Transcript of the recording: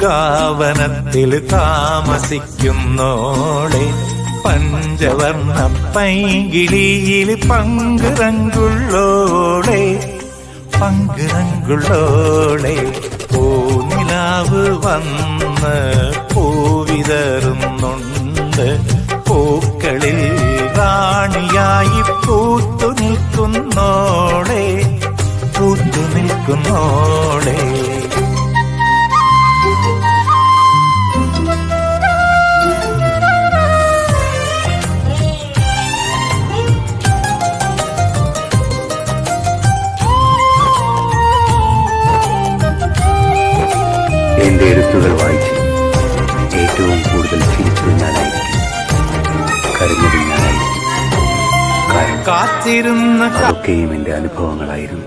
മാമരപ്പൂങ്കാവനത്തിൽ താമസിക്കുന്നോളെ പഞ്ചവർണ്ണ പൈങ്കിളിയിൽ പങ്കുറങ്കുള്ളോളെ പങ്കുറങ്കുള്ളോളെ പൂനിലാവ് വന്ന് പൂവിതറുന്നുണ്ട് പൂക്കളിൽ റാണിയായി പൂത്തു നിൽക്കുന്നോളെ പൂത്തു നിൽക്കുന്നോളെ എന്റെ എഴുത്തുകൾ വായിച്ച് ഏറ്റവും കൂടുതൽ ചിരിച്ചത് ഞാനായിരിക്കും, കരഞ്ഞത് ഞാനായിരിക്കും. കാത്തിരുന്ന അതൊക്കെയും എന്റെ അനുഭവങ്ങളായിരുന്നു.